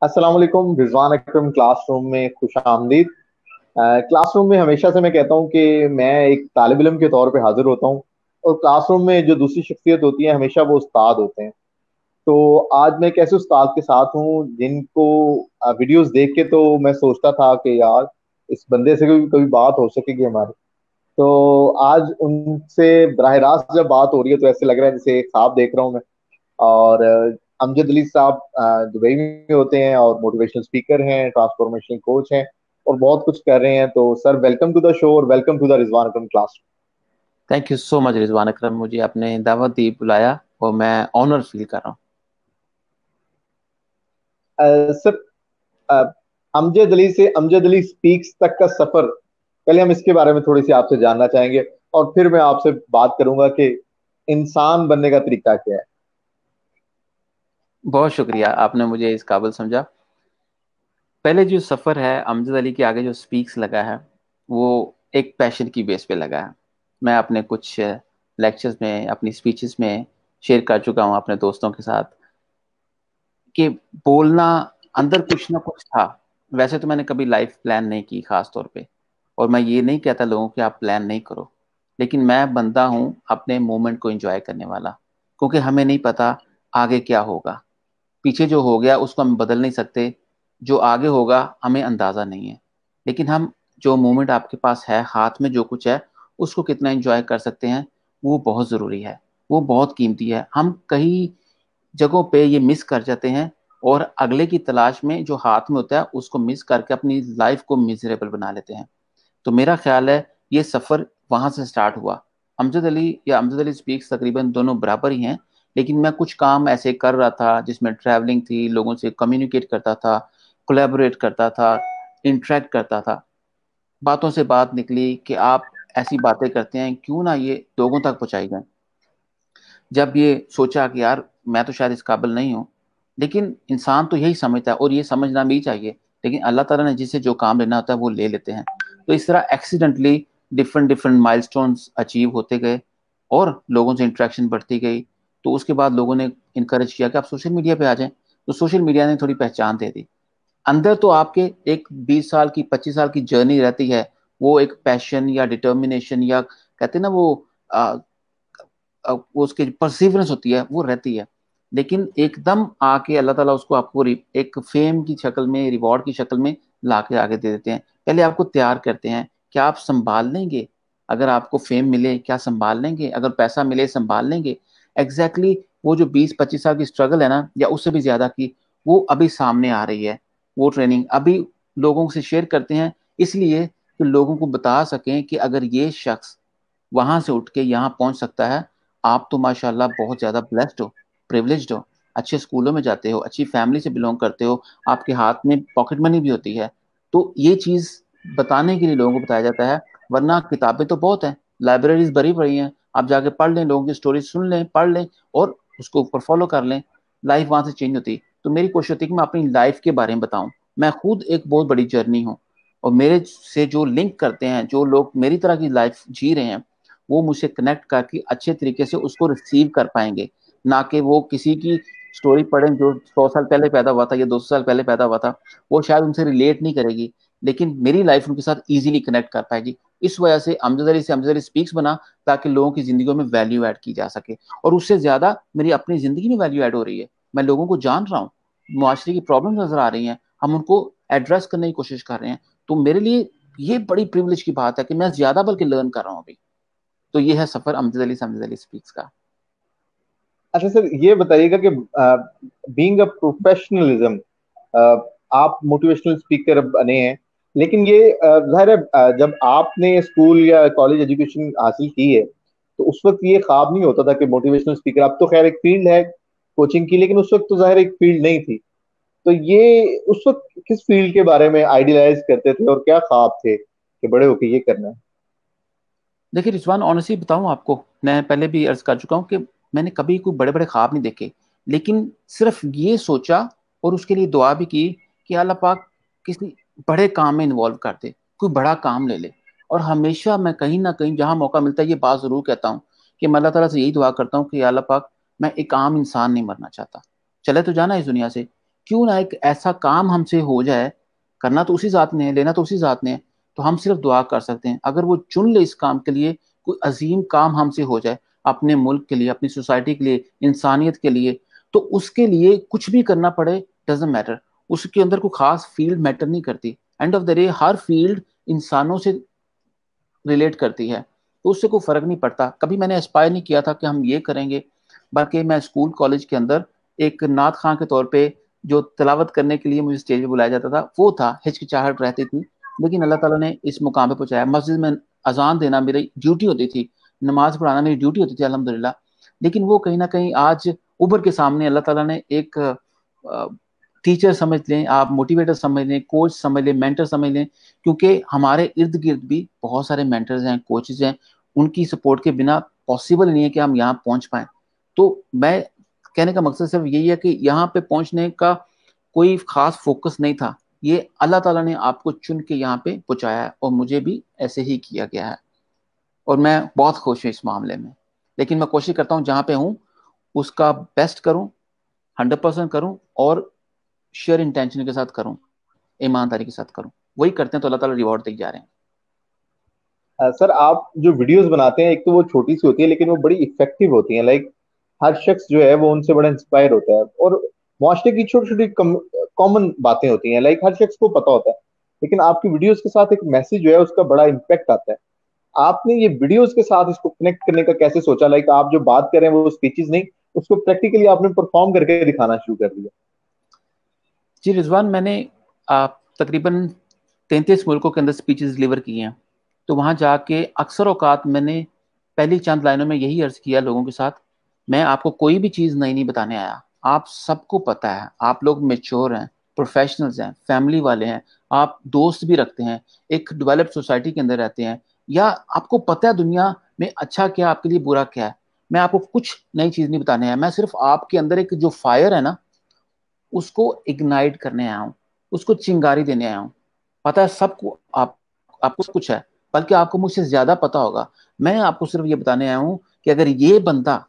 अस्सलाम वालेकुम। रिजवान अकरम क्लासरूम में खुश आमदीद। क्लासरूम में हमेशा से मैं कहता हूँ कि मैं एक तालिब इल्म के तौर पे हाजिर होता हूँ, और क्लासरूम में जो दूसरी शख्सियत होती है हमेशा वो उस्ताद होते हैं। तो आज मैं एक ऐसे उस्ताद के साथ हूँ जिनको वीडियोस देख के तो मैं सोचता था कि यार इस बंदे से कभी कभी बात हो सकेगी हमारी। तो आज उनसे बराह रास्त जब बात हो रही है तो ऐसे लग रहा है जैसे एक ख्वाब देख रहा हूँ मैं। और अमजद अली साहब दुबई में होते हैं और मोटिवेशनल स्पीकर हैं, ट्रांसफॉर्मेशनल कोच हैं, और बहुत कुछ कर रहे हैं। तो sir, welcome to the show और welcome to the Rizwan Akram class. Thank you so much Rizwan Akram, मुझे आपने दावत दी, बुलाया और मैं ऑनर फील कर रहा हूँ। सर, अ, अमजद अली से अमजद अली स्पीक्स तक का सफर, पहले हम इसके बारे में थोड़ी सी आपसे जानना चाहेंगे, और फिर मैं आपसे बात करूंगा कि इंसान बनने का तरीका क्या है। बहुत शुक्रिया, आपने मुझे इस काबिल समझा। पहले जो सफ़र है अमजद अली के आगे जो स्पीक्स लगा है, वो एक पैशन की बेस पे लगा है। मैं अपने कुछ लेक्चर्स में, अपनी स्पीचेस में शेयर कर चुका हूँ अपने दोस्तों के साथ कि बोलना अंदर कुछ ना कुछ था। वैसे तो मैंने कभी लाइफ प्लान नहीं की खास तौर पे, और मैं ये नहीं कहता लोगों कि आप प्लान नहीं करो, लेकिन मैं बंदा हूँ अपने मोमेंट को एंजॉय करने वाला। क्योंकि हमें नहीं पता आगे क्या होगा। पीछे जो हो गया उसको हम बदल नहीं सकते, जो आगे होगा हमें अंदाजा नहीं है। लेकिन हम जो मोमेंट आपके पास है, हाथ में जो कुछ है, उसको कितना एंजॉय कर सकते हैं, वो बहुत ज़रूरी है। वो बहुत कीमती है। हम कई जगहों पे ये मिस कर जाते हैं, और अगले की तलाश में जो हाथ में होता है उसको मिस करके अपनी लाइफ को मिजरेबल बना लेते हैं। तो मेरा ख्याल है ये सफ़र वहां से स्टार्ट हुआ। अमजद अली या अमजद अली स्पीक्स तकरीबन दोनों बराबर ही हैं। लेकिन मैं कुछ काम ऐसे कर रहा था जिसमें ट्रैवलिंग थी, लोगों से कम्युनिकेट करता था, कोलैबोरेट करता था, इंटरेक्ट करता था। बातों से बात निकली कि आप ऐसी बातें करते हैं, क्यों ना ये लोगों तक पहुंचाई जाए। जब ये सोचा कि यार मैं तो शायद इस काबिल नहीं हूँ, लेकिन इंसान तो यही समझता है और ये समझना भी चाहिए। लेकिन अल्लाह ताला ने जिसे जो काम लेना होता है वो ले लेते हैं। तो इस तरह accidentally different different milestones achieve होते गए, और लोगों से इंटरेक्शन बढ़ती गई। तो उसके बाद लोगों ने इनकरेज किया कि आप सोशल मीडिया पे आ जाएं। तो सोशल मीडिया ने थोड़ी पहचान दे दी। अंदर तो आपके एक 20 साल की, 25 साल की जर्नी रहती है। वो एक पैशन या डिटर्मिनेशन, या कहते हैं ना वो वो उसकी परसिवरेंस होती है, वो रहती है। लेकिन एकदम आके अल्लाह ताला उसको आपको एक फेम की शक्ल में, रिवॉर्ड की शक्ल में ला के आगे दे देते हैं। पहले आपको तैयार करते हैं, क्या आप संभाल लेंगे? अगर आपको फेम मिले, क्या संभाल लेंगे? अगर पैसा मिले, संभाल लेंगे? एग्जैक्टली exactly, वो जो 20-25 साल की स्ट्रगल है ना, या उससे भी ज्यादा की, वो अभी सामने आ रही है। वो ट्रेनिंग अभी लोगों से शेयर करते हैं, इसलिए कि लोगों को बता सकें कि अगर ये शख्स वहां से उठ के यहाँ पहुंच सकता है, आप तो माशाल्लाह बहुत ज्यादा ब्लेस्ड हो, प्रिविलेज्ड हो। अच्छे स्कूलों में जाते हो, अच्छी फैमिली से बिलोंग करते हो, आपके हाथ में पॉकेट मनी भी होती है। तो ये चीज बताने के लिए लोगों को बताया जाता है। वरना किताबें तो बहुत हैं, लाइब्रेरीज भरी पड़ी हैं, आप जाके पढ़ लें, लोगों की स्टोरी सुन लें, पढ़ लें, और उसको ऊपर फॉलो कर लें। लाइफ वहां से चेंज होती। तो मेरी कोशिश होती है कि मैं अपनी लाइफ के बारे में बताऊं। मैं खुद एक बहुत बड़ी जर्नी हूँ, और मेरे से जो लिंक करते हैं, जो लोग मेरी तरह की लाइफ जी रहे हैं, वो मुझसे कनेक्ट करके अच्छे तरीके से उसको रिसीव कर पाएंगे। ना कि वो किसी की स्टोरी पढ़ें जो 100 साल पहले पैदा हुआ था या 200 साल पहले पैदा हुआ था, वो शायद उनसे रिलेट नहीं करेगी, लेकिन मेरी लाइफ उनके साथ इजीली कनेक्ट कर पाएगी। इस वजह से अमजद अली से अमजद अली स्पीक्स बना, ताकि लोगों की जिंदगी में वैल्यू ऐड की जा सके। और उससे ज्यादा मेरी अपनी जिंदगी में वैल्यू ऐड हो रही है। मैं लोगों को जान रहा हूँ, मुआशरे की प्रॉब्लम नजर आ रही हैं, हम उनको एड्रेस करने की कोशिश कर रहे हैं। तो मेरे लिए ये बड़ी प्रिविलेज की बात है कि मैं ज्यादा बल्कि लर्न कर रहा हूँ अभी। तो ये है सफर अमजद अली से अमजद अली स्पीक्स का। अच्छा सर, ये बताइएगा कि बीइंग अ प्रोफेशनलिज्म, आप मोटिवेशनल स्पीकर बने हैं, लेकिन ये जाहिर है, जब आपने स्कूल या कॉलेज एजुकेशन हासिल की है तो उस वक्त ये ख्वाब नहीं होता था कि मोटिवेशनल स्पीकर, अब तो खैर एक फील्ड है कोचिंग की, लेकिन उस वक्त तो जाहिर एक फील्ड नहीं थी। तो ये उस वक्त किस फील्ड के बारे में आइडियलाइज करते थे और क्या ख्वाब थे कि बड़े होके ये करना है। देखिए रिजवान, ऑनेस्टली बताऊं आपको, मैं पहले भी अर्ज कर चुका हूं कि मैंने कभी कोई बड़े बड़े ख्वाब नहीं देखे। लेकिन सिर्फ ये सोचा और उसके लिए दुआ भी की कि अल्लाह पाक किसी बड़े काम में इन्वॉल्व कर दे, कोई बड़ा काम ले ले। और हमेशा मैं कहीं ना कहीं जहां मौका मिलता है ये बात जरूर कहता हूँ कि मैं अल्लाह ताला से यही दुआ करता हूँ कि या अल्लाह पाक, मैं एक आम इंसान नहीं मरना चाहता। चले तो जाना इस दुनिया से, क्यों ना एक ऐसा काम हमसे हो जाए, करना तो उसी ज़ात ने है, लेना तो उसी ज़ात ने है, तो हम सिर्फ दुआ कर सकते हैं। अगर वो चुन ले इस काम के लिए, कोई अजीम काम हमसे हो जाए अपने मुल्क के लिए, अपनी सोसाइटी के लिए, इंसानियत के लिए, तो उसके लिए कुछ भी करना पड़े, डजेंट मैटर। उसके अंदर कोई खास फील्ड मैटर नहीं करती। End of the day her field इंसानों से रिलेट करती है, तो उससे कोई फर्क नहीं पड़ता। कभी मैंने एस्पायर नहीं किया था कि हम ये करेंगे। बल्कि मैं स्कूल कॉलेज के अंदर एक नात खां के तौर पे जो तिलावत करने के लिए मुझे स्टेज पे बुलाया जाता था, वो था, हिचकिचाहट रहती थी, लेकिन अल्लाह ताला ने इस मुकाम पे पहुंचाया। मस्जिद में अजान देना मेरी ड्यूटी होती थी, नमाज पढ़ाना मेरी ड्यूटी होती थी अल्हम्दुलिल्लाह। लेकिन वो कहीं ना कहीं आज उभर के सामने अल्लाह ताला ने एक टीचर समझ लें, आप मोटिवेटर समझ लें, कोच समझ लें, मेंटर समझ लें, क्योंकि हमारे इर्द गिर्द भी बहुत सारे मेंटर्स हैं, कोचेज हैं। उनकी सपोर्ट के बिना पॉसिबल नहीं है कि हम यहाँ पहुंच पाए। तो मैं कहने का मकसद सिर्फ यही है कि यहाँ पे पहुंचने का कोई खास फोकस नहीं था। ये अल्लाह ताला ने आपको चुन के यहाँ पे पहुंचाया है, और मुझे भी ऐसे ही किया गया है, और मैं बहुत खुश हूँ इस मामले में। लेकिन मैं कोशिश करता हूँ जहाँ पे हूँ उसका बेस्ट करूँ, 100% करूँ, और शेयर इंटेंशन के साथ करूँ, ईमानदारी के साथ करूँ। वही करते हैं तो अल्लाह ताला रिवॉर्ड दे जा रहे हैं। सर, आप जो वीडियोस बनाते हैं, एक तो वो छोटी सी होती है लेकिन वो बड़ी इफेक्टिव होती हैं। लाइक हर शख्स जो है वो उनसे बड़ा इंस्पायर होता है, और मुआशरे की छोटी छोटी कॉमन बातें होती हैं, लाइक हर शख्स को पता होता है। लेकिन आपकी वीडियोस के साथ एक मैसेज जो है उसका बड़ा इम्पेक्ट आता है। आपने ये वीडियोस के साथ इसको कनेक्ट करने का कैसे सोचा? लाइक आप जो बात कर रहे हैं वो स्पीचेस नहीं, उसको प्रैक्टिकली आपने परफॉर्म करके दिखाना शुरू कर दिया। जी रिजवान, मैंने तकरीबन 33 मुल्कों के अंदर स्पीचेस डिलीवर की हैं। तो वहाँ जाके अक्सर औकात मैंने पहली चंद लाइनों में यही अर्ज किया लोगों के साथ, मैं आपको कोई भी चीज़ नई नहीं बताने आया। आप सबको पता है, आप लोग मेच्योर हैं, प्रोफेशनल्स हैं, फैमिली वाले हैं, आप दोस्त भी रखते हैं, एक डेवलप्ड सोसाइटी के अंदर रहते हैं, या आपको पता है दुनिया में अच्छा क्या, आपके लिए बुरा क्या है। मैं आपको कुछ नई चीज़ नहीं बताने आया, मैं सिर्फ आपके अंदर एक जो फायर है ना, उसको इग्नाइट करने आया हूँ, उसको चिंगारी देने आया हूँ। पता है सबको, आपको सब कुछ है, बल्कि आपको मुझसे ज्यादा पता होगा। मैं आपको सिर्फ ये बताने आया हूँ कि अगर ये बंदा,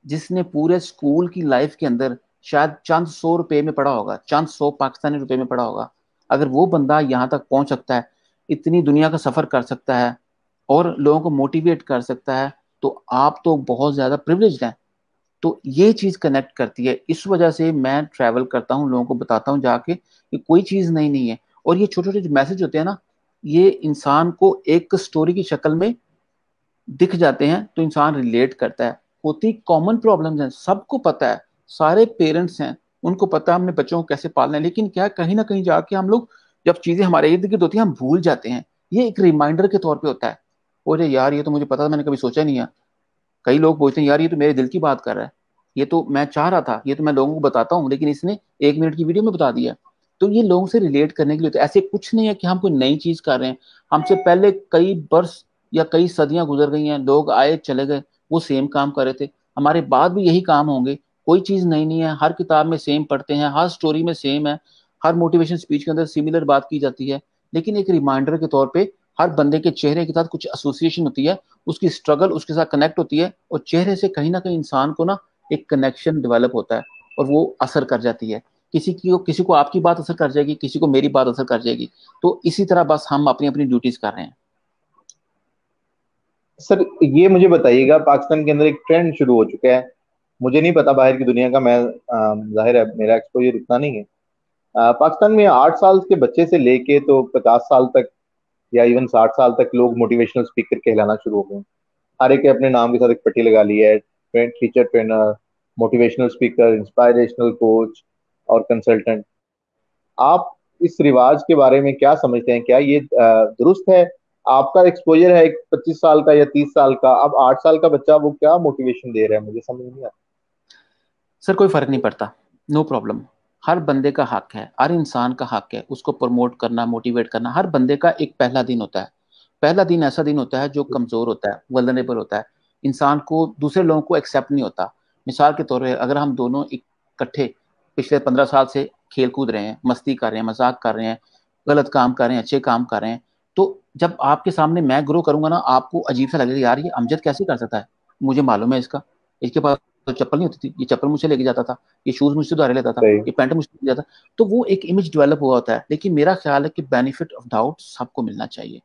जिसने पूरे स्कूल की लाइफ के अंदर शायद चंद सौ रुपए में पढ़ा होगा, चंद सौ पाकिस्तानी रुपए में पढ़ा होगा, अगर वो बंदा यहाँ तक पहुंच सकता है, इतनी दुनिया का सफर कर सकता है, और लोगों को मोटिवेट कर सकता है, तो आप तो बहुत ज्यादा प्रिविलेज्ड हैं। तो ये चीज कनेक्ट करती है, इस वजह से मैं ट्रैवल करता हूँ, लोगों को बताता हूँ जाके कि कोई चीज नई नहीं है। और ये छोटे छोटे जो मैसेज होते हैं ना, ये इंसान को एक स्टोरी की शक्ल में दिख जाते हैं, तो इंसान रिलेट करता है। होती कॉमन प्रॉब्लम्स हैं, सबको पता है, सारे पेरेंट्स हैं, उनको पता है हमने बच्चों को कैसे पालना है, लेकिन क्या है, कहीं ना कहीं जाके हम लोग जब चीजें हमारे इर्द गिर्द होती हैं हम भूल जाते हैं। ये एक रिमाइंडर के तौर पे होता है, और यार ये तो मुझे पता था, मैंने कभी सोचा नहीं है। कई लोग बोलते हैं यार ये तो मेरे दिल की बात कर रहा है, ये तो मैं चाह रहा था, ये तो मैं लोगों को बताता हूँ, लेकिन इसने 1 मिनट की वीडियो में बता दिया। तो ये लोगों से रिलेट करने के लिए, तो ऐसे कुछ नहीं है कि हम कोई नई चीज कर रहे हैं। हमसे पहले कई बरस या कई सदियां गुजर गई हैं, लोग आए चले गए, वो सेम काम कर रहे थे, हमारे बाद भी यही काम होंगे। कोई चीज नई नहीं है, हर किताब में सेम पढ़ते हैं, हर स्टोरी में सेम है, हर मोटिवेशन स्पीच के अंदर सिमिलर बात की जाती है। लेकिन एक रिमाइंडर के तौर पे हर बंदे के चेहरे के साथ कुछ एसोसिएशन होती है, उसकी स्ट्रगल उसके साथ कनेक्ट होती है, और चेहरे से कहीं ना कहीं इंसान को ना एक कनेक्शन डेवलप होता है, और वो असर कर जाती है। किसी को आपकी बात असर कर जाएगी, किसी को मेरी बात असर कर जाएगी। तो इसी तरह बस हम अपनी अपनी ड्यूटीज कर रहे हैं। सर, ये मुझे बताइएगा, पाकिस्तान के अंदर एक ट्रेंड शुरू हो चुका है। मुझे नहीं पता बाहर की दुनिया का, मैं जाहिर है मेरा एक्सपोजर इतना नहीं है। पाकिस्तान में 8 साल के बच्चे से लेके तो 50 साल तक, या इवन 60 साल तक लोग मोटिवेशनल स्पीकर कहलाना शुरू हो गए। हर एक ने अपने नाम के साथ एक पट्टी लगा ली है: teacher, trainer, motivational speaker, inspirational coach और कंसल्टेंट। आप इस रिवाज के बारे में क्या समझते हैं? क्या ये दुरुस्त है? आपका एक्सपोजर है एक 25 साल का या 30 साल का, अब 8 साल का बच्चा वो क्या मोटिवेशन दे रहा है? मुझे समझ नहीं आता। सर कोई फर्क नहीं पड़ता, नो प्रॉब्लम। हर बंदे का हक है, हर इंसान का हक है उसको प्रमोट करना, मोटिवेट करना। हर बंदे का एक पहला दिन होता है। पहला दिन ऐसा दिन होता है जो कमजोर होता है, वल्नरेबल होता है, इंसान को दूसरे लोगों को एक्सेप्ट नहीं होता। मिसाल के तौर पर अगर हम दोनों इकट्ठे पिछले 15 साल से खेल कूद रहे हैं, मस्ती कर रहे हैं, मजाक कर रहे हैं, गलत काम कर रहे हैं, अच्छे काम कर रहे हैं, तो जब आपके सामने मैं ग्रो करूंगा ना, आपको अजीब सा लगेगा, यार ये अमजद कैसे कर सकता है, मुझे मालूम है इसका, इसके पास तो चप्पल नहीं होती थी, ये चप्पल मुझसे लेके जाता था, ये शूज मुझसे उधारे लेता था, सही। ये पैंट मुझसे लेके जाता। तो वो एक इमेज डेवलप हुआ होता है। लेकिन मेरा ख्याल है कि बेनिफिट ऑफ डाउट सबको मिलना चाहिए।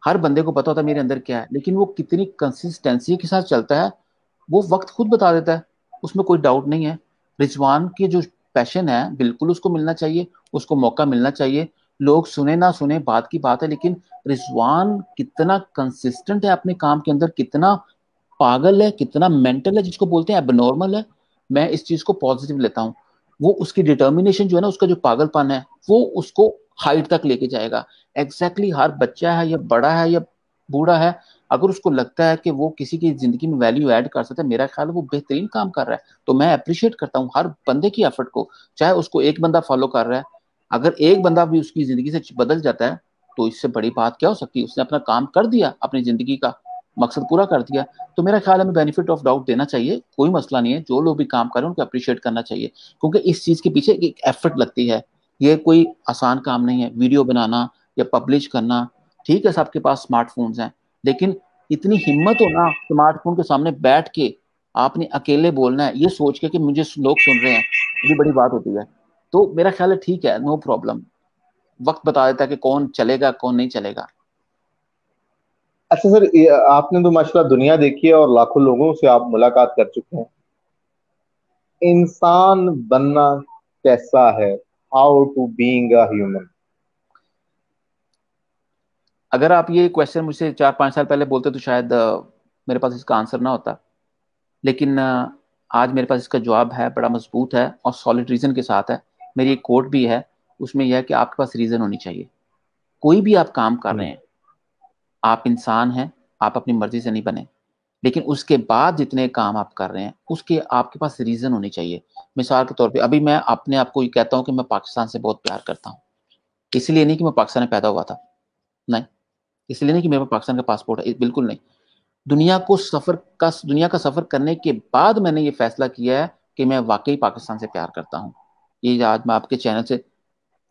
हर बंदे को पता होता है मेरे अंदर क्या है, लेकिन वो कितनी कंसिस्टेंसी के साथ चलता है वो वक्त खुद बता देता है, उसमें कोई डाउट नहीं है। रिजवान के जो पैशन है बिल्कुल उसको मिलना चाहिए, उसको मौका मिलना चाहिए। लोग सुने ना सुने बात की बात है, लेकिन रिजवान कितना कंसिस्टेंट है अपने काम के अंदर, कितना पागल है, कितना मेंटल है, जिसको बोलते हैं एबनॉर्मल है, मैं इस चीज को पॉजिटिव लेता हूँ। वो उसकी डिटर्मिनेशन जो है ना, उसका जो पागलपन है वो उसको हाइट तक लेके जाएगा। एग्जैक्टली हर बच्चा है या बड़ा है या बूढ़ा है, अगर उसको लगता है कि वो किसी की जिंदगी में वैल्यू ऐड कर सकता है, मेरा ख्याल है वो बेहतरीन काम कर रहा है। तो मैं अप्रिशिएट करता हूँ हर बंदे की एफर्ट को, चाहे उसको एक बंदा फॉलो कर रहा है। अगर एक बंदा भी उसकी जिंदगी से बदल जाता है तो इससे बड़ी बात क्या हो सकती है, उसने अपना काम कर दिया, अपनी जिंदगी का मकसद पूरा कर दिया। तो मेरा ख्याल है हमें बेनिफिट ऑफ डाउट देना चाहिए, कोई मसला नहीं है। जो लोग भी काम कर रहे हैं उनको अप्रिशिएट करना चाहिए, क्योंकि इस चीज के पीछे एक एफर्ट लगती है। ये कोई आसान काम नहीं है वीडियो बनाना या पब्लिश करना। ठीक है सबके पास स्मार्टफोन्स हैं, लेकिन इतनी हिम्मत हो ना स्मार्टफोन के सामने बैठ के आपने अकेले बोलना है ये सोच के कि मुझे लोग सुन रहे हैं, ये बड़ी बात होती है। तो मेरा ख्याल है ठीक है, नो प्रॉब्लम, वक्त बता देता है कि कौन चलेगा कौन नहीं चलेगा। अच्छा सर, आपने तो माशाल्लाह दुनिया देखी है और लाखों लोगों से आप मुलाकात कर चुके हैं। इंसान बनना कैसा है? How to being a human? अगर आप ये क्वेश्चन मुझसे 4-5 साल पहले बोलते तो शायद मेरे पास इसका आंसर ना होता। लेकिन आज मेरे पास इसका जवाब है, बड़ा मजबूत है और सॉलिड रीजन के साथ है। मेरी एक कोट भी है, उसमें यह है कि आपके पास रीजन होनी चाहिए। कोई भी आप काम कर रहे हैं, आप इंसान हैं, आप अपनी मर्जी से नहीं बने, लेकिन उसके बाद जितने काम आप कर रहे हैं उसके आपके पास रीजन होनी चाहिए। मिसाल के तौर पे अभी मैं अपने आप को ये कहता हूँ कि मैं पाकिस्तान से बहुत प्यार करता हूँ, इसलिए नहीं कि मैं पाकिस्तान में पैदा हुआ था, नहीं, इसलिए नहीं कि मेरे पास पाकिस्तान का पासपोर्ट है, बिल्कुल नहीं। दुनिया का सफर करने के बाद मैंने ये फैसला किया है कि मैं वाकई पाकिस्तान से प्यार करता हूँ। ये आज मैं आपके चैनल से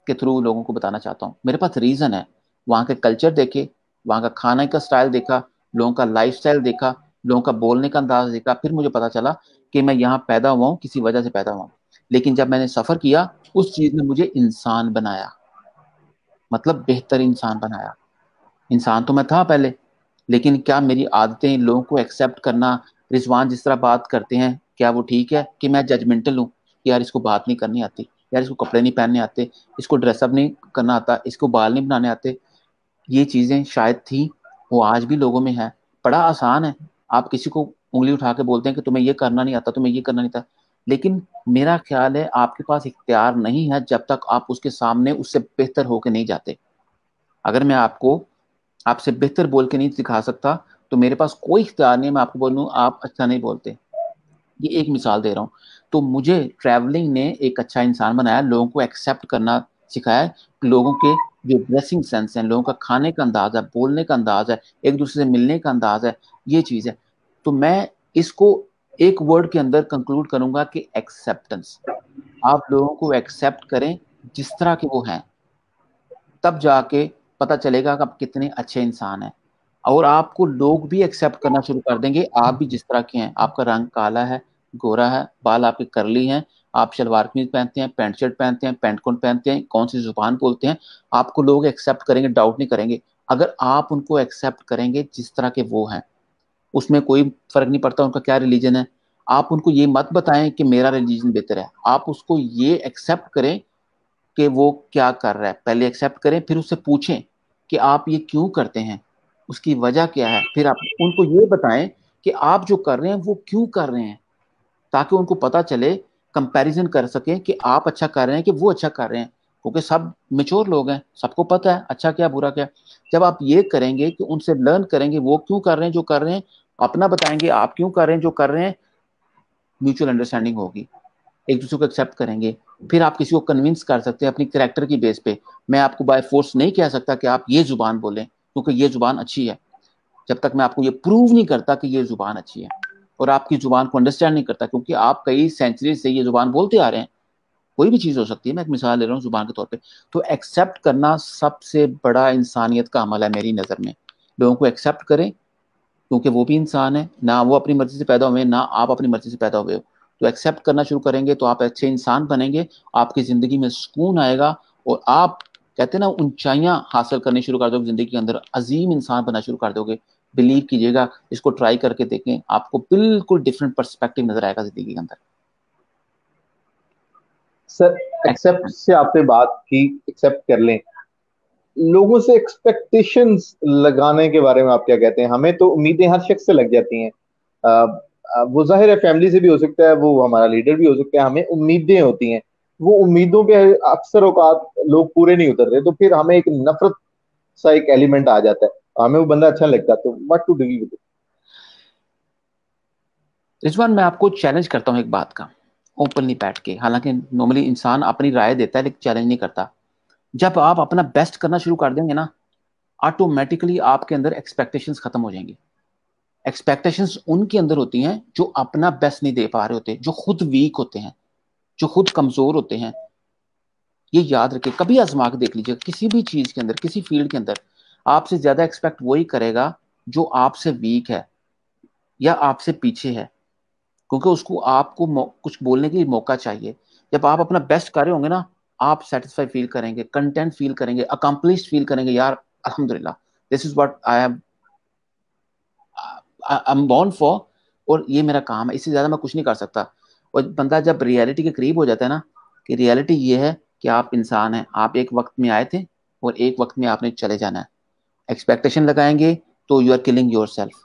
के थ्रू लोगों को बताना चाहता हूँ। मेरे पास रीजन है, वहाँ के कल्चर देखे, वहाँ का खाने का स्टाइल देखा, लोगों का लाइफ स्टाइल देखा, लोगों का बोलने का अंदाज देखा, फिर मुझे पता चला कि मैं यहाँ पैदा हुआ हूँ, किसी वजह से पैदा हुआ हूँ। लेकिन जब मैंने सफर किया उस चीज ने मुझे इंसान बनाया, मतलब बेहतर इंसान बनाया। इंसान तो मैं था पहले, लेकिन क्या मेरी आदतें लोगों को एक्सेप्ट करना, रिजवान जिस तरह बात करते हैं क्या वो ठीक है कि मैं जजमेंटल हूँ कि यार इसको बात नहीं करनी आती, यार इसको कपड़े नहीं पहनने आते, इसको ड्रेसअप नहीं करना आता, इसको बाल नहीं बनाने आते। ये चीजें शायद थी, वो आज भी लोगों में है। बड़ा आसान है, आप किसी को उंगली उठा के बोलते हैं कि तुम्हें ये करना नहीं आता, तुम्हें ये करना नहीं आता। लेकिन मेरा ख्याल है आपके पास इख्तियार नहीं है जब तक आप उसके सामने उससे बेहतर होके नहीं जाते। अगर मैं आपको आपसे बेहतर बोल के नहीं दिखा सकता तो मेरे पास कोई इख्तियार नहीं है मैं आपको बोलूँ आप अच्छा नहीं बोलते। ये एक मिसाल दे रहा हूँ। तो मुझे ट्रैवलिंग ने एक अच्छा इंसान बनाया, लोगों को एक्सेप्ट करना सिखाया, लोगों के जो ड्रेसिंग सेंस है, लोगों का खाने का अंदाज है, बोलने का अंदाज है, एक दूसरे से मिलने का अंदाज है, ये चीज है। तो मैं इसको एक वर्ड के अंदर कंक्लूड करूंगा कि एक्सेप्टेंस। आप लोगों को एक्सेप्ट करें जिस तरह के वो हैं, तब जाके पता चलेगा कि आप कितने अच्छे इंसान हैं। और आपको लोग भी एक्सेप्ट करना शुरू कर देंगे, आप भी जिस तरह के हैं। आपका रंग काला है, गोरा है, बाल आपके करली हैं, आप शलवार कमीज पहनते हैं, पैंट शर्ट पहनते हैं, पैंट कोट पहनते हैं, कौन सी जुबान बोलते हैं, आपको लोग एक्सेप्ट करेंगे, डाउट नहीं करेंगे। अगर आप उनको एक्सेप्ट करेंगे जिस तरह के वो हैं, उसमें कोई फर्क नहीं पड़ता उनका क्या रिलीजन है। आप उनको ये मत बताएं कि मेरा रिलीजन बेहतर है, आप उसको ये एक्सेप्ट करें कि वो क्या कर रहा है, पहले एक्सेप्ट करें, फिर उससे पूछें कि आप ये क्यों करते हैं, उसकी वजह क्या है, फिर आप उनको ये बताएं कि आप जो कर रहे हैं वो क्यों कर रहे हैं, ताकि उनको पता चले, कंपैरिजन कर सकें कि आप अच्छा कर रहे हैं कि वो अच्छा कर रहे हैं। क्योंकि सब मेच्योर लोग हैं, सबको पता है अच्छा क्या बुरा क्या। जब आप ये करेंगे कि उनसे लर्न करेंगे वो क्यों कर रहे हैं जो कर रहे हैं, अपना बताएंगे आप क्यों कर रहे हैं जो कर रहे हैं, म्यूचुअल अंडरस्टैंडिंग होगी, एक दूसरे को एक्सेप्ट करेंगे। फिर आप किसी को कन्विंस कर सकते हैं अपनी कैरेक्टर की बेस पे। मैं आपको बाय फोर्स नहीं कह सकता कि आप ये जुबान बोलें क्योंकि ये जुबान अच्छी है, जब तक मैं आपको ये प्रूव नहीं करता कि ये जुबान अच्छी है। और आपकी जुबान को अंडरस्टैंड नहीं करता क्योंकि आप कई सेंचुरी से ये जुबान बोलते आ रहे हैं। कोई भी चीज हो सकती है, मैं एक मिसाल ले रहा हूँ जुबान के तौर पे। तो एक्सेप्ट करना सबसे बड़ा इंसानियत का अमल है मेरी नजर में। लोगों को एक्सेप्ट करें, क्योंकि वो भी इंसान है, ना वो अपनी मर्जी से पैदा हुए ना आप अपनी मर्जी से पैदा हुए हो। तो एक्सेप्ट करना शुरू करेंगे तो आप अच्छे इंसान बनेंगे, आपकी जिंदगी में सुकून आएगा, और आप कहते हैं ना ऊंचाइयां हासिल करनी शुरू कर दोगे जिंदगी के अंदर, अजीम इंसान बनना शुरू कर दोगे। बिलीव कीजिएगा, इसको ट्राई करके देखें, आपको बिल्कुल डिफरेंट पर्सपेक्टिव नजर आएगा जिंदगी के अंदर। सर, एक्सेप्ट से आपने बात की, एक्सेप्ट कर लें, लोगों से एक्सपेक्टेशंस लगाने के बारे में आप क्या कहते हैं? हमें तो उम्मीदें हर शख्स से लग जाती हैं। वो जाहिर है फैमिली से भी हो सकता है, वो हमारा लीडर भी हो सकता है, हमें उम्मीदें होती हैं। वो उम्मीदों पे अक्सर औकात लोग पूरे नहीं उतर रहे, तो फिर हमें एक नफरत सा एक एलिमेंट आ जाता है, हमें वो बंदा अच्छा नहीं लगता। तो what to deal with? Rizwan, मैं आपको चैलेंज करता हूँ एक बात का, ओपनली बैठ के। हालांकि नॉर्मली इंसान अपनी राय देता है लेकिन चैलेंज नहीं करता। जब आप अपना बेस्ट करना शुरू कर देंगे ना, ऑटोमेटिकली आपके अंदर एक्सपेक्टेशंस खत्म हो जाएंगी। एक्सपेक्टेशंस उनके अंदर होती हैं जो अपना बेस्ट नहीं दे पा रहे होते, जो खुद वीक होते हैं, जो खुद कमजोर होते हैं। ये याद रखिए, कभी आजमा के देख लीजिए, किसी भी चीज के अंदर, किसी फील्ड के अंदर आपसे ज्यादा एक्सपेक्ट वही करेगा जो आपसे वीक है या आपसे पीछे है, क्योंकि उसको आपको कुछ बोलने के लिए मौका चाहिए। जब आप अपना बेस्ट कर रहे होंगे ना, आप सेटिस्फाई फील करेंगे, कंटेंट फील करेंगे, अकम्पलिश्ड फील करेंगे, यार अल्हम्दुलिल्लाह, this is what I am born for, और ये मेरा काम है, इससे ज्यादा मैं कुछ नहीं कर सकता। और बंदा जब रियलिटी के करीब हो जाता है ना, कि रियलिटी ये है कि आप इंसान हैं, आप एक वक्त में आए थे और एक वक्त में आपने चले जाना है। एक्सपेक्टेशन लगाएंगे तो you are killing yourself.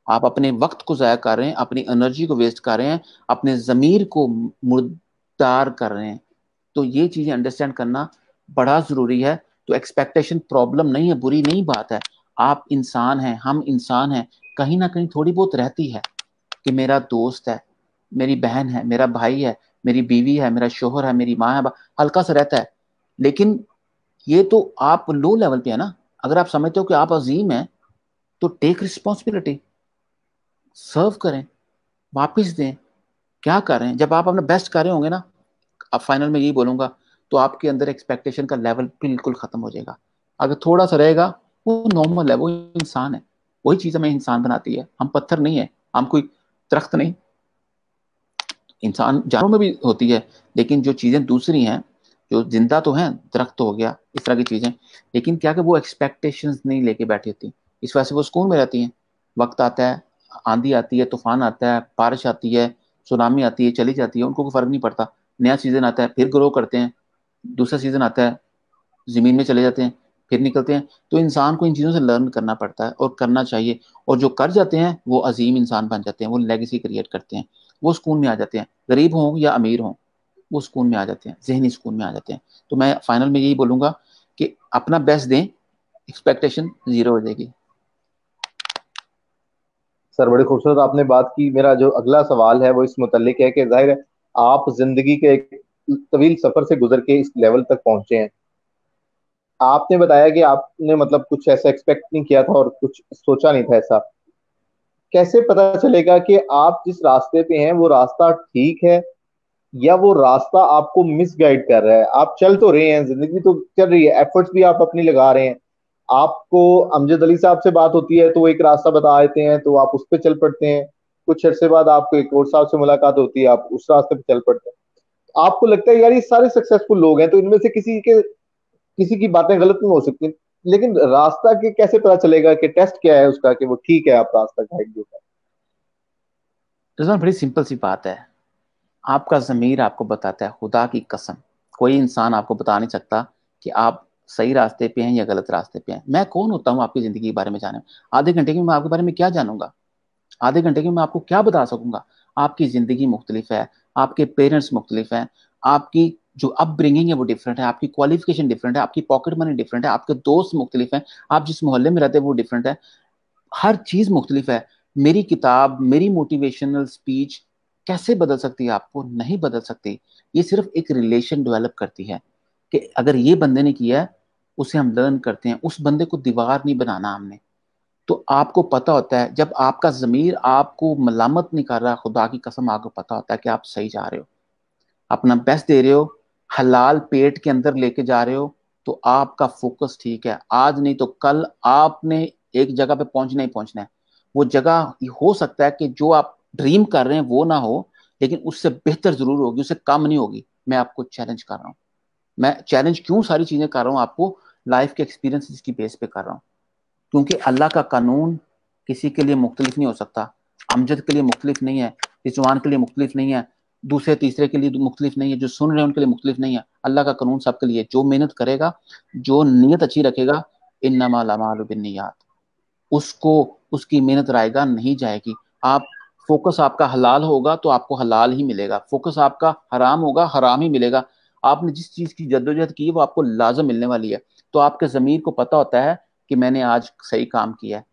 आप अपने वक्त को जाया कर रहे हैं, अपनी एनर्जी को वेस्ट कर रहे हैं, अपने जमीर को मुर्दार कर रहे हैं। तो ये चीजें अंडरस्टैंड करना बड़ा जरूरी है। तो एक्सपेक्टेशन प्रॉब्लम नहीं है, बुरी नहीं बात है। आप इंसान हैं, हम इंसान हैं, कहीं ना कहीं थोड़ी बहुत रहती है कि मेरा दोस्त है, मेरी बहन है, मेरा भाई है, मेरी बीवी है, मेरा शोहर है, मेरी माँ है, हल्का सा रहता है। लेकिन ये तो आप लो लेवल पे है ना। अगर आप समझते हो कि आप अजीम हैं, तो टेक रिस्पॉन्सिबिलिटी, सर्व करें, वापिस दें। क्या कर रहे हैं? जब आप अपना बेस्ट कर रहे होंगे ना, अब फाइनल में यही बोलूंगा, तो आपके अंदर एक्सपेक्टेशन का लेवल बिल्कुल खत्म हो जाएगा। अगर थोड़ा सा रहेगा, वो नॉर्मल है, वो इंसान है। वही चीज हमें इंसान बनाती है, हम पत्थर नहीं है, हम कोई दरख्त नहीं। इंसान जानवरों में भी होती है, लेकिन जो चीजें दूसरी हैं, जो जिंदा तो हैं, दरख्त हो गया, इस तरह की चीजें, लेकिन क्या कि वो एक्सपेक्टेशंस नहीं लेके बैठी होती, इस वजह से वो सुकून में रहती हैं। वक्त आता है, आंधी आती है, तूफान आता है, बारिश आती है, सुनामी आती है, चली जाती है, उनको कोई फर्क नहीं पड़ता। नया सीजन आता है, फिर ग्रो करते हैं, दूसरा सीजन आता है, जमीन में चले जाते हैं, फिर निकलते हैं। तो इंसान को इन चीज़ों से लर्न करना पड़ता है और करना चाहिए। और जो कर जाते हैं वो अजीम इंसान बन जाते हैं, वो लेगेसी क्रिएट करते हैं, वो सुकून में आ जाते हैं, गरीब हों या अमीर हों, वो सुकून में आ जाते हैं, जहनी सुकून में आ जाते हैं। तो मैं फाइनल में यही बोलूंगा कि अपना बेस्ट दें, एक्सपेक्टेशन जीरो हो जाएगी। सर, बड़ी खूबसूरत आपने बात की। मेरा जो अगला सवाल है वो इस मुतल्लिक है कि जाहिर है आप जिंदगी के एक तवील सफर से गुजर के इस लेवल तक पहुंचे हैं। आपने बताया कि आपने मतलब कुछ ऐसा एक्सपेक्ट नहीं किया था और कुछ सोचा नहीं था ऐसा। कैसे पता चलेगा कि आप जिस रास्ते पे हैं वो रास्ता ठीक है, या वो रास्ता आपको मिसगाइड कर रहा है? आप चल तो रहे हैं, जिंदगी तो चल रही है, एफर्ट्स भी आप अपनी लगा रहे हैं। आपको अमजद अली साहब से बात होती है तो वो एक रास्ता बता देते हैं, तो आप उस पर चल पड़ते हैं। कुछ अरसे बाद आपको एक और साहब से मुलाकात होती है, आप उस रास्ते पे चल पड़ते हैं। आपको लगता है यार ये सारे सक्सेसफुल लोग हैं, तो इनमें से किसी की बातें गलत नहीं हो सकती। लेकिन रास्ता के कैसे पता चलेगा कि टेस्ट क्या है उसका कि वो ठीक है, आप रास्ता गाइड जो है? रिजवान, बड़ी सिंपल सी बात है, आपका ज़मीर आपको बताता है, खुदा की कसम। कोई इंसान आपको बता नहीं सकता कि आप सही रास्ते पे हैं या गलत रास्ते पे हैं। मैं कौन होता हूँ आपकी ज़िंदगी के बारे में जाने? आधे घंटे में मैं आपके बारे में क्या जानूंगा? आधे घंटे में मैं आपको क्या बता सकूंगा? आपकी ज़िंदगी मुख्तलिफ है, आपके पेरेंट्स मुख्तलिफ हैं, आपकी जो अपब्रिंगिंग है वो डिफरेंट है, आपकी क्वालिफिकेशन डिफरेंट है, आपकी पॉकेट मनी डिफरेंट है, आपके दोस्त मुख्तलिफ हैं, आप जिस मोहल्ले में रहते हैं वो डिफरेंट है, हर चीज मुख्तलिफ है। मेरी किताब, मेरी मोटिवेशनल स्पीच कैसे बदल सकती है आपको? नहीं बदल सकती। ये सिर्फ एक रिलेशन डेवलप करती है कि अगर ये बंदे ने किया है, उसे हम लर्न करते हैं, उस बंदे को दीवार नहीं बनाना हमने। तो आपको पता होता है, जब आपका जमीर आपको मलामत नहीं कर रहा, खुदा की कसम आपको पता होता है कि आप सही जा रहे हो, अपना बेस्ट दे रहे हो, हलाल पेट के अंदर लेके जा रहे हो, तो आपका फोकस ठीक है। आज नहीं तो कल आपने एक जगह पे पहुंचना ही पहुंचना है। वो जगह हो सकता है कि जो आप ड्रीम कर रहे हैं वो ना हो, लेकिन उससे बेहतर जरूर होगी, उससे कम नहीं होगी। मैं आपको चैलेंज कर रहा हूँ। मैं चैलेंज क्यों सारी चीजें कर रहा हूँ आपको, लाइफ के एक्सपीरियंस की बेस पे कर रहा हूँ। क्योंकि अल्लाह का कानून किसी के लिए मुख्तलिफ नहीं हो सकता। अमजद के लिए मुख्तलिफ नहीं है, रिजवान के लिए मुख्तलिफ नहीं है, दूसरे तीसरे के लिए मुख्तलिफ नहीं है, जो सुन रहे हैं उनके लिए मुख्तलिफ नहीं है। अल्लाह का कानून सबके लिए, जो मेहनत करेगा, जो नीयत अच्छी रखेगा, इन्नमल अमालु बिन्नियात, उसको उसकी मेहनत रायगा नहीं जाएगी। आप फोकस आपका हलाल होगा तो आपको हलाल ही मिलेगा, फोकस आपका हराम होगा हराम ही मिलेगा। आपने जिस चीज की जद्दोजहद की है वो आपको लाजम मिलने वाली है। तो आपके जमीर को पता होता है कि मैंने आज सही काम किया है,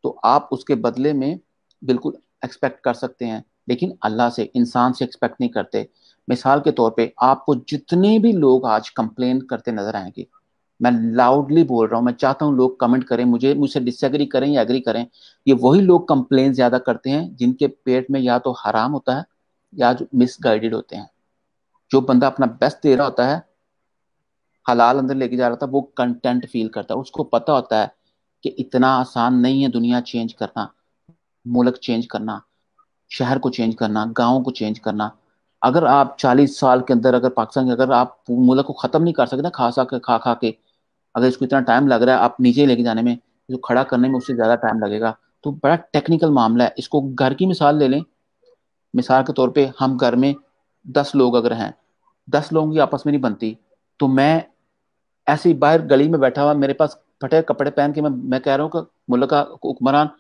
तो आप उसके बदले में बिल्कुल एक्सपेक्ट कर सकते हैं। लेकिन अल्लाह से, इंसान से एक्सपेक्ट नहीं करते। मिसाल के तौर पे आपको जितने भी लोग आज कंप्लेन करते नजर आएंगे, मैं लाउडली बोल रहा हूं, मैं चाहता हूं लोग कमेंट करें, मुझसे डिसएग्री करें या एग्री करें, ये वही लोग कंप्लेन ज्यादा करते हैं जिनके पेट में या तो हराम होता है या जो मिसगाइडेड होते हैं। जो बंदा अपना बेस्ट दे रहा होता है, हलाल अंदर लेके जा रहा था, वो कंटेंट फील करता है, उसको पता होता है कि इतना आसान नहीं है दुनिया चेंज करना, मुल्क चेंज करना, शहर को चेंज करना, गाँव को चेंज करना। अगर आप 40 साल के अंदर, अगर पाकिस्तान के, अगर आप मुल्क को खत्म नहीं कर सकते ना, खा खा के, अगर इसको इतना टाइम लग रहा है आप नीचे लेके जाने में, जो खड़ा करने में उससे ज्यादा टाइम लगेगा, तो बड़ा टेक्निकल मामला है। इसको घर की मिसाल ले लें। मिसाल के तौर पे हम घर में 10 लोग अगर हैं, 10 लोगों की आपस में नहीं बनती, तो मैं ऐसे ही बाहर गली में बैठा हुआ, मेरे पास फटे कपड़े पहन के, मैं कह रहा हूँ कि मुल्क का हुक्मरान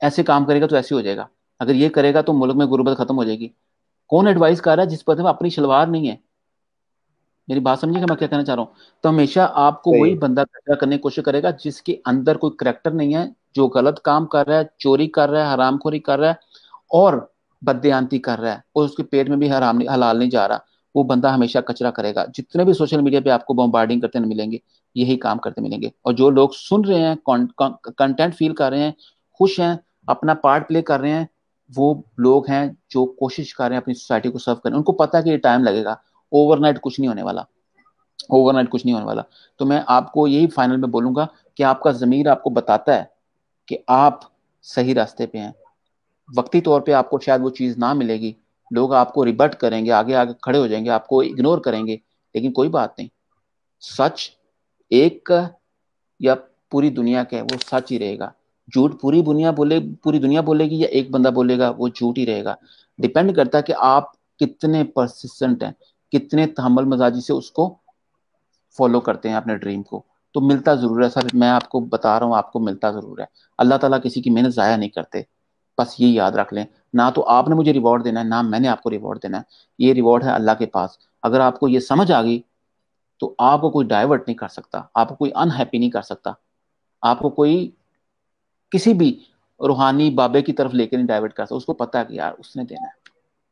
ऐसे काम करेगा तो ऐसे हो जाएगा, अगर ये करेगा तो मुल्क में गुर्बत खत्म हो जाएगी। कौन एडवाइस कर रहा है जिस पर अपनी शलवार नहीं है? मेरी बात समझिएगा मैं क्या कहना चाह रहा हूँ। तो हमेशा आपको सही वही है। बंदा कचरा करने की कोशिश करेगा जिसके अंदर कोई करेक्टर नहीं है, जो गलत काम कर रहा है, चोरी कर रहा है, हरामखोरी कर रहा है और बददियानती कर रहा है, और उसके पेट में भी हराम नहीं, हलाल नहीं जा रहा। वो बंदा हमेशा कचरा करेगा। जितने भी सोशल मीडिया पे आपको बॉम्बार्डिंग करते मिलेंगे, यही काम करते मिलेंगे। और जो लोग सुन रहे हैं, कंटेंट फील कर रहे हैं, खुश हैं, अपना पार्ट प्ले कर रहे हैं, वो लोग हैं जो कोशिश कर रहे हैं अपनी सोसाइटी को सर्व करने। उनको पता है कि ये टाइम लगेगा, ओवरनाइट कुछ नहीं होने वाला, ओवरनाइट कुछ नहीं होने वाला। तो मैं आपको यही फाइनल में बोलूंगा कि आपका जमीर आपको बताता है कि आप सही रास्ते पे हैं। वक्ती तौर पे आपको शायद वो चीज़ ना मिलेगी, लोग आपको रिबट करेंगे, आगे आगे खड़े हो जाएंगे, आपको इग्नोर करेंगे, लेकिन कोई बात नहीं। सच एक का या पूरी दुनिया का है, वो सच ही रहेगा। झूठ पूरी दुनिया बोलेगी या एक बंदा बोलेगा, वो झूठ ही रहेगा। डिपेंड करता है कि आप कितने परसिस्टेंट हैं, कितने तहम्मुल मजाजी से उसको फॉलो करते हैं अपने ड्रीम को। तो मिलता जरूर है सर, मैं आपको बता रहा हूँ, आपको मिलता जरूर है। अल्लाह ताला किसी की मेहनत जाया नहीं करते, बस ये याद रख लें। ना तो आपने मुझे रिवॉर्ड देना है, ना मैंने आपको रिवॉर्ड देना है, ये रिवॉर्ड है अल्लाह के पास। अगर आपको ये समझ आ गई तो आपको कोई डाइवर्ट नहीं कर सकता, आपको कोई अनहैप्पी नहीं कर सकता, आपको कोई किसी भी रूहानी बाबे की तरफ लेकर नहीं डाइवर्ट कर सकता। उसको पता है कि यार उसने देना है।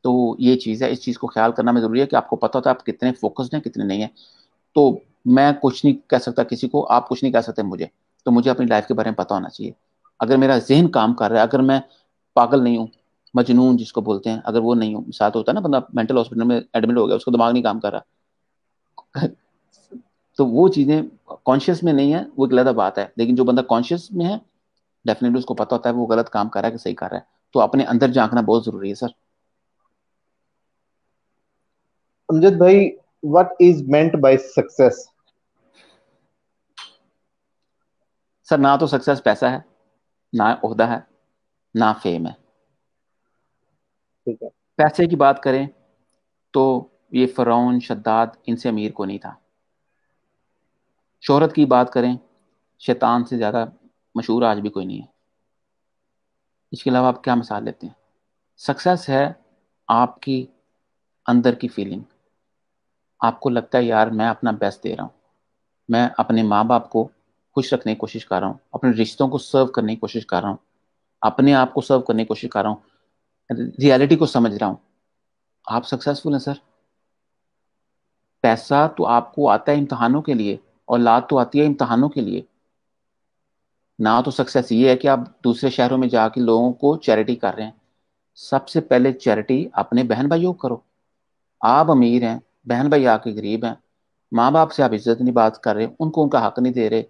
तो ये चीज़ है, इस चीज़ को ख्याल करना में जरूरी है कि आपको पता होता है आप कितने फोकस्ड हैं, कितने नहीं है। तो मैं कुछ नहीं कह सकता किसी को, आप कुछ नहीं कह सकते मुझे। तो मुझे अपनी लाइफ के बारे में पता होना चाहिए। अगर मेरा जहन काम कर रहा है, अगर मैं पागल नहीं हूँ, मजनून जिसको बोलते हैं, अगर वो नहीं हूँ, साथ होता है ना बंदा मेंटल हॉस्पिटल में एडमिट हो गया, उसको दिमाग नहीं काम कर रहा, तो वो चीजें कॉन्शियस में नहीं है, वो एक अलग बात है। लेकिन जो बंदा कॉन्शियस में है, डेफिनेटली उसको पता होता है वो गलत काम कर रहा है कि सही कर रहा है। तो अपने अंदर झांकना बहुत जरूरी है सर। अमजद भाई, what is meant by success? Sir ना तो सक्सेस पैसा है, ना ओहदा है, ना फेम है। ठीक है। पैसे की बात करें तो ये फरौन शद्दाद इनसे अमीर को नहीं था। शोहरत की बात करें, शैतान से ज़्यादा मशहूर आज भी कोई नहीं है। इसके अलावा आप क्या मिसाल लेते हैं? सक्सेस है आपकी अंदर की फीलिंग। आपको लगता है यार मैं अपना बेस्ट दे रहा हूँ, मैं अपने माँ बाप को खुश रखने की कोशिश कर रहा हूँ, अपने रिश्तों को सर्व करने की कोशिश कर रहा हूँ, अपने आप को सर्व करने की कोशिश कर रहा हूँ, रियलिटी को समझ रहा हूँ। आप सक्सेसफुल हैं सर। पैसा तो आपको आता है इम्तहानों के लिए, औलाद तो आती है इम्तहानों के लिए। ना तो सक्सेस ये है कि आप दूसरे शहरों में जाके लोगों को चैरिटी कर रहे हैं। सबसे पहले चैरिटी अपने बहन भाइयों को करो। आप अमीर हैं, बहन भाई आपके गरीब हैं, माँ बाप से आप इज्जत नहीं बात कर रहे, उनको उनका हक नहीं दे रहे,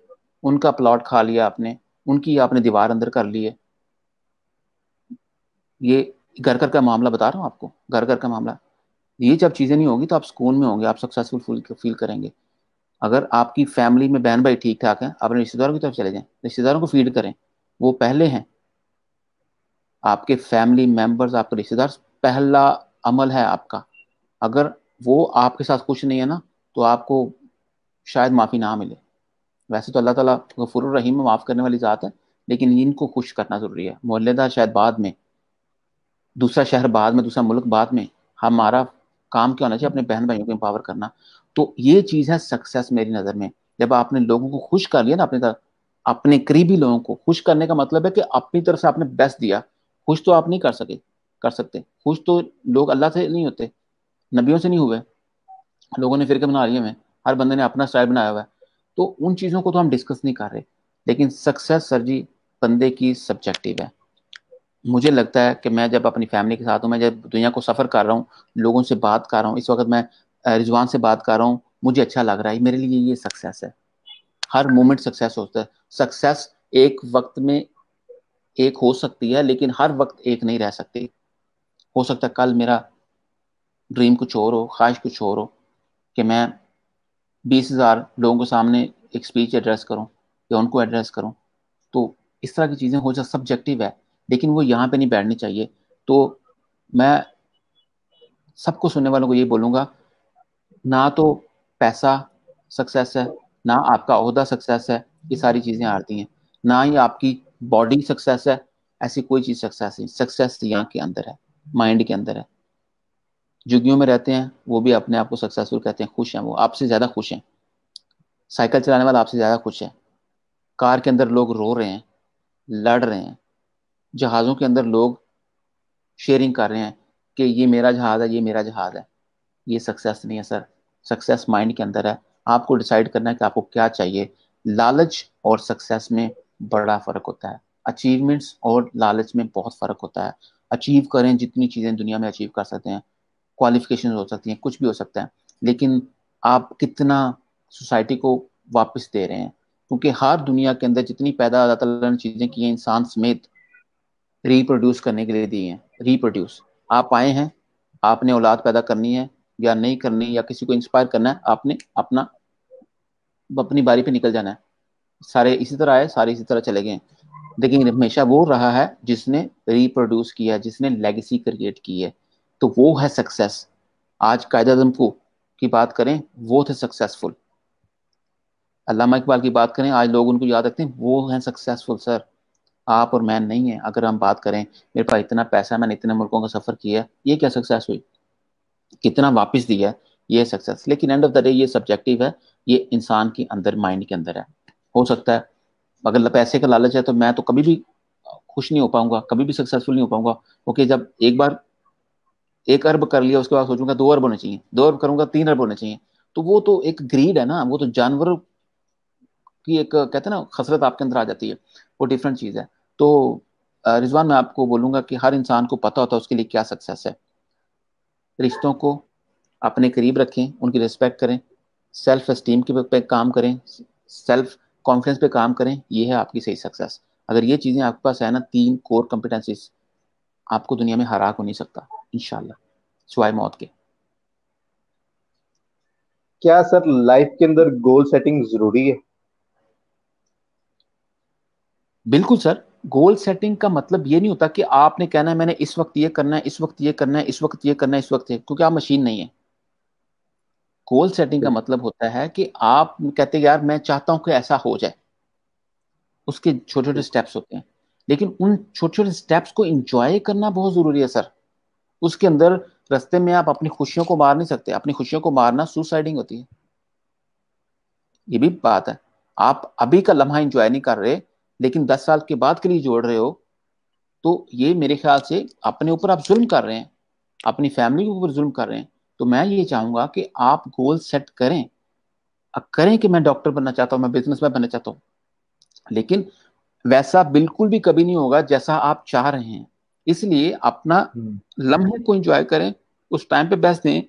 उनका प्लॉट खा लिया आपने, उनकी आपने दीवार अंदर कर ली है। ये घर घर का मामला बता रहा हूँ आपको, घर घर का मामला। ये जब चीजें नहीं होगी तो आप सुकून में होंगे, आप सक्सेसफुल फील करेंगे। अगर आपकी फैमिली में बहन भाई ठीक ठाक हैं, अपने रिश्तेदारों की तरफ चले जाएं, रिश्तेदारों को फीड करें, वो पहले हैं। आपके फैमिली मेंबर्स, आपके रिश्तेदार पहला अमल है आपका। अगर वो आपके साथ खुश नहीं है ना, तो आपको शायद माफी ना मिले। वैसे तो अल्लाह ताला गफूर रहीम में माफ करने वाली जात है, लेकिन इनको खुश करना जरूरी है। मोहल्लेदार शायद बाद में, दूसरा शहर बाद में, दूसरा मुल्क बाद में, हमारा काम क्या होना चाहिए? अपने बहन भाइयों को एम्पावर करना। तो ये चीज है सक्सेस मेरी नजर में। जब आपने लोगों को खुश कर लिया ना अपनी तरफ, अपने करीबी लोगों को खुश करने का मतलब है कि अपनी तरफ से आपने बेस्ट दिया। खुश तो आप नहीं कर सकते। खुश तो लोग अल्लाह से नहीं होते, नबियों से नहीं हुए। लोगों ने फिरके बना लिए हैं, हर बंदे ने अपना स्टाइल बनाया हुआ है। तो उन चीजों को तो हम डिस्कस नहीं कर रहे। लेकिन सक्सेस सर जी बंदे की सब्जेक्टिव है। मुझे लगता है कि मैं जब अपनी फैमिली के साथ हूँ, मैं जब दुनिया को सफर कर रहा हूँ, लोगों से बात कर रहा हूँ, इस वक्त मैं रिजवान से बात कर रहा हूँ, मुझे अच्छा लग रहा है, मेरे लिए ये सक्सेस है। हर मोमेंट सक्सेस होता है। सक्सेस एक वक्त में एक हो सकती है, लेकिन हर वक्त एक नहीं रह सकती। हो सकता है कल मेरा ड्रीम कुछ और हो, ख्वाहिश कुछ और हो, कि मैं 20,000 लोगों के सामने एक स्पीच एड्रेस करूं या उनको एड्रेस करूं। तो इस तरह की चीजें हो जाए, सब्जेक्टिव है, लेकिन वो यहाँ पे नहीं बैठनी चाहिए। तो मैं सबको, सुनने वालों को ये बोलूंगा, ना तो पैसा सक्सेस है, ना आपका ओहदा सक्सेस है, ये सारी चीजें आती हैं। ना ही आपकी बॉडी सक्सेस है, ऐसी कोई चीज सक्सेस नहीं। सक्सेस यहाँ के अंदर है, माइंड के अंदर है। झुग्गियों में रहते हैं वो भी अपने आप को सक्सेसफुल कहते हैं, खुश हैं, वो आपसे ज्यादा खुश हैं। साइकिल चलाने वाला आपसे ज्यादा खुश है। कार के अंदर लोग रो रहे हैं, लड़ रहे हैं। जहाजों के अंदर लोग शेयरिंग कर रहे हैं कि ये मेरा जहाज है, ये मेरा जहाज है। ये सक्सेस नहीं है सर। सक्सेस माइंड के अंदर है। आपको डिसाइड करना है कि आपको क्या चाहिए। लालच और सक्सेस में बड़ा फर्क होता है। अचीवमेंट्स और लालच में बहुत फर्क होता है। अचीव करें जितनी चीजें दुनिया में अचीव कर सकते हैं, क्वालिफिकेशन हो सकती हैं, कुछ भी हो सकता है, लेकिन आप कितना सोसाइटी को वापस दे रहे हैं? क्योंकि हर दुनिया के अंदर जितनी पैदा अल्लाह ताला ने चीजें की हैं, इंसान समेत रिप्रोड्यूस करने के लिए दी हैं। रिप्रोड्यूस, आप आए हैं, आपने औलाद पैदा करनी है या नहीं करनी, या किसी को इंस्पायर करना है, आपने अपना अपनी बारी पे निकल जाना है। सारे इसी तरह आए, सारे इसी तरह चले गए। लेकिन हमेशा वो रहा है जिसने रिप्रोड्यूस किया है, जिसने लेगेसी क्रिएट की है। तो वो है सक्सेस। आज कायद आजम को की बात करें, वो थे सक्सेसफुल। अल्लामा इकबाल की बात करें, आज लोग उनको याद रखते हैं, वो हैं सक्सेसफुल सर। आप और मैं नहीं है। अगर हम बात करें, मेरे पास इतना पैसा है, मैंने इतने मुल्कों का सफर किया है, ये क्या सक्सेस हुई? कितना वापस दिया है, ये सक्सेस। लेकिन एंड ऑफ द डे ये सब्जेक्टिव है। ये इंसान के अंदर, माइंड के अंदर है। हो सकता है अगर पैसे का लालच है तो मैं तो कभी भी खुश नहीं हो पाऊंगा, कभी भी सक्सेसफुल नहीं हो पाऊंगा। ओके, जब एक बार 1 अरब कर लिया, उसके बाद सोचूंगा 2 अरब होने चाहिए, 2 अरब करूंगा 3 अरब होने चाहिए। तो वो तो एक ग्रीड है ना, वो तो जानवर की एक, कहते हैं ना, खसरत आपके अंदर आ जाती है। वो डिफरेंट चीज है। तो रिजवान, मैं आपको बोलूंगा कि हर इंसान को पता होता है उसके लिए क्या सक्सेस है। रिश्तों को अपने करीब रखें, उनकी रिस्पेक्ट करें, सेल्फ एस्टीम के पे काम करें, सेल्फ कॉन्फिडेंस पे काम करें। ये है आपकी सही सक्सेस। अगर ये चीजें आपके पास है ना, 3 कोर कॉम्पिटेंसीज, आपको दुनिया में हरा को नहीं सकता इंशाल्लाह, सिवाय मौत के। क्या सर लाइफ के अंदर गोल सेटिंग जरूरी है? बिल्कुल सर। गोल सेटिंग का मतलब ये नहीं होता कि आपने कहना है मैंने इस वक्त ये करना है, इस वक्त ये करना है, इस वक्त ये करना है, इस वक्त ये, क्योंकि आप मशीन नहीं है। गोल सेटिंग का मतलब होता है कि आप कहते हैं यार मैं चाहता हूं कि ऐसा हो जाए। उसके छोटे छोटे स्टेप्स होते हैं, लेकिन उन छोटे छोटे स्टेप्स को एंजॉय करना बहुत जरूरी है सर। उसके अंदर रास्ते में आप अपनी खुशियों को मार नहीं सकते। अपनी खुशियों को मारना सुसाइडिंग होती है। ये भी बात है। आप अभी का लम्हा एंजॉय नहीं कर रहे, लेकिन 10 साल के बाद के लिए जोड़ रहे हो, तो ये मेरे ख्याल से अपने ऊपर आप जुल्म कर रहे हैं, अपनी फैमिली के ऊपर जुल्म कर रहे हैं। तो मैं ये चाहूंगा कि आप गोल सेट करें। अब करें कि मैं डॉक्टर बनना चाहता हूं, मैं बिजनेसमैन बनना चाहता हूं, लेकिन वैसा बिल्कुल भी कभी नहीं होगा जैसा आप चाह रहे हैं। इसलिए अपना हम्म। लम्हे को एंजॉय करें, उस टाइम पे बेस्ट दें,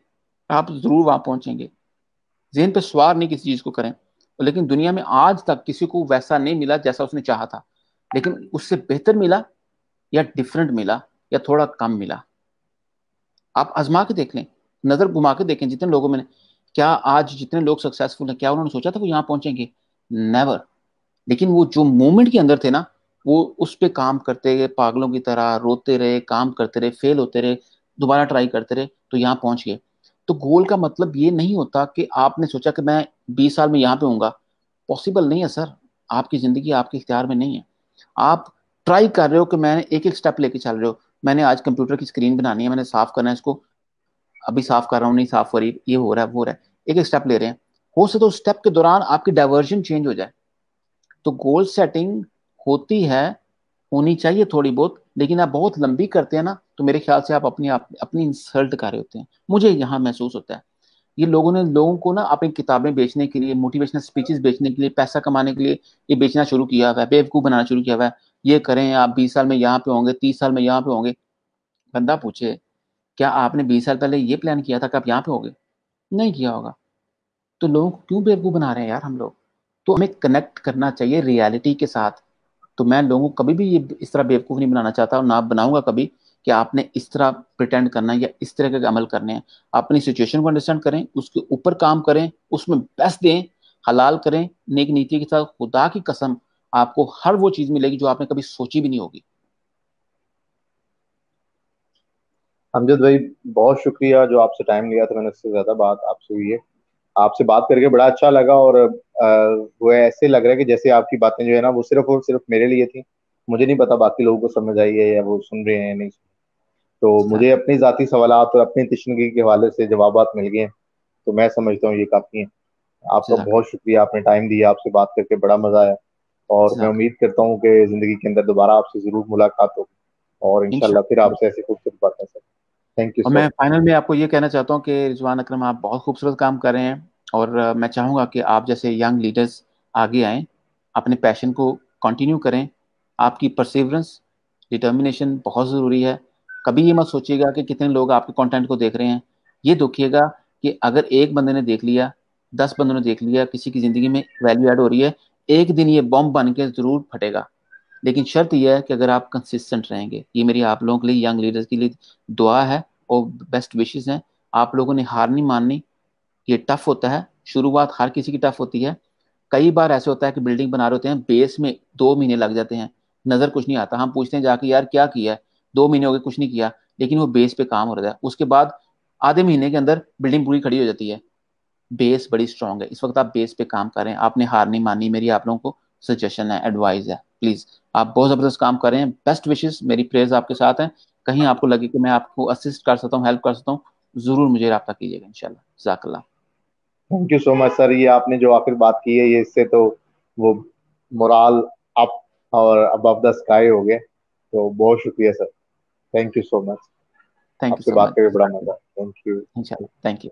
आप जरूर वहां पहुंचेंगे। जेहन पे सवार नहीं किसी चीज को करें। लेकिन दुनिया में आज तक किसी को वैसा नहीं मिला जैसा उसने चाहा था, लेकिन उससे बेहतर मिला या डिफरेंट मिला, या थोड़ा कम मिला। आप आजमा के देख लें, नजर घुमा के देखें जितने लोगों में, क्या आज जितने लोग सक्सेसफुल हैं क्या उन्होंने सोचा था वो यहाँ पहुंचेंगे? नेवर। लेकिन वो जो मोमेंट के अंदर थे ना, वो उस पे काम करते गए, पागलों की तरह रोते रहे, काम करते रहे, फेल होते रहे, दोबारा ट्राई करते रहे, तो यहाँ पहुंच गए। तो गोल का मतलब ये नहीं होता कि आपने सोचा कि मैं 20 साल में यहाँ पे होऊंगा। पॉसिबल नहीं है सर। आपकी जिंदगी आपके इख्तियार में नहीं है। आप ट्राई कर रहे हो कि मैंने एक एक स्टेप लेके चल रहे हो। मैंने आज कंप्यूटर की स्क्रीन बनानी है, मैंने साफ करना है इसको, अभी साफ कर रहा हूँ, नहीं साफ हो रही, ये हो रहा है वो हो रहा है, एक एक स्टेप ले रहे हैं। हो सके तो स्टेप के दौरान आपकी डाइवर्जन चेंज हो जाए। तो गोल सेटिंग होती है, होनी चाहिए थोड़ी बहुत, लेकिन आप बहुत लंबी करते हैं ना, तो मेरे ख्याल से आप अपनी इंसल्ट कर रहे होते हैं। मुझे यहाँ महसूस होता है ये लोगों ने लोगों को ना अपनी किताबें बेचने के लिए, मोटिवेशनल स्पीचेस बेचने के लिए, पैसा कमाने के लिए ये बेचना शुरू किया हुआ है, बेवकूफ बनाना शुरू किया हुआ है। ये करें, आप 20 साल में यहाँ पे होंगे, 30 साल में यहाँ पे होंगे। बंदा पूछे, क्या आपने 20 साल पहले ये प्लान किया था कि आप यहाँ पे होगे? नहीं किया होगा। तो लोगों को क्यों बेवकूफ बना रहे हैं यार हम लोग? तो हमें कनेक्ट करना चाहिए रियलिटी के साथ। तो मैं लोगों को कभी भी ये इस तरह बेवकूफ नहीं बनाना चाहता, और ना बनाऊंगा कभी कि आपने इस तरह प्रिटेंड करना है या इस तरह के अमल करने हैं। अपनी सिचुएशन को अंडरस्टैंड करें, उसके ऊपर काम करें, उसमें बेस्ट दें, हलाल करें नेक नीति के साथ। खुदा की कसम, आपको हर वो चीज मिलेगी जो आपने कभी सोची भी नहीं होगी। अमजद भाई, बहुत शुक्रिया जो आपसे टाइम लिया था, मैंने उससे ज्यादा बात आपसे हुई है। आपसे बात करके बड़ा अच्छा लगा, और वो ऐसे लग रहा है कि जैसे आपकी बातें जो है ना वो सिर्फ और सिर्फ मेरे लिए थी। मुझे नहीं पता बाकी लोगों को समझ आई है या वो सुन रहे हैं या नहीं सुन। तो मुझे अपनी जाती सवालात और अपनी तशनगी के हवाले से जवाबात मिल गए हैं, तो मैं समझता हूँ ये काफी है। आपका जजाक बहुत शुक्रिया, आपने टाइम दिया, आपसे बात करके बड़ा मजा आया। और मैं जजाक उम्मीद करता हूँ कि जिंदगी के अंदर दोबारा आपसे जरूर मुलाकात होगी, और इंशाल्लाह फिर इंशाल्लाह। आपसे ऐसी खूबसूरत बातें सर। थैंक यू और सो मैं मच। फाइनल में आपको ये कहना चाहता हूँ कि रिजवान अकरम, आप बहुत खूबसूरत काम कर रहे हैं। और मैं चाहूँगा कि आप जैसे यंग लीडर्स आगे आएँ, अपने पैशन को कंटिन्यू करें। आपकी परसिवरेंस, डिटर्मिनेशन बहुत ज़रूरी है। कभी ये मत सोचिएगा कि कितने लोग आपके कंटेंट को देख रहे हैं। ये देखिएगा कि अगर एक बंदे ने देख लिया, 10 बंदों ने देख लिया, किसी की ज़िंदगी में वैल्यू ऐड हो रही है, एक दिन ये बॉम्ब बन के ज़रूर फटेगा। लेकिन शर्त यह है कि अगर आप कंसिस्टेंट रहेंगे। ये मेरी आप लोगों के लिए, यंग लीडर्स के लिए दुआ है और बेस्ट विशेस हैं। आप लोगों ने हार नहीं माननी। ये टफ होता है, शुरुआत हर किसी की टफ होती है। कई बार ऐसे होता है कि बिल्डिंग बना रहे होते हैं, बेस में 2 महीने लग जाते हैं, नजर कुछ नहीं आता। हम पूछते हैं जाके, यार क्या किया है? 2 महीने हो गए, कुछ नहीं किया। लेकिन वो बेस पे काम हो रहा है। उसके बाद आधे महीने के अंदर बिल्डिंग पूरी खड़ी हो जाती है। बेस बड़ी स्ट्रांग है। इस वक्त आप बेस पे काम कर रहे हैं, आपने हार नहीं माननी। मेरी आप लोगों को सजेशन है, एडवाइस है, प्लीज। आप बहुत जबरदस्त काम कर रहे हैं, बेस्ट विशेस, मेरी प्रेयर्स आपके साथ हैं। कहीं आपको लगे कि मैं आपको असिस्ट कर सकता हूँ, हेल्प कर सकता हूँ, जरूर मुझे रब्ता कीजिएगा इंशाल्लाह। जज़ाकल्लाह। Thank you so much sir. ये आपने जो आखिर बात की है, ये इससे तो वो मोराल अप और अबव द स्काई हो गए। तो बहुत शुक्रिया sir. Thank you so much. Thank you आपसे सो बात मच। करके बड़ा मजा। Thank you. इंशाल्लाह, थैंक यू।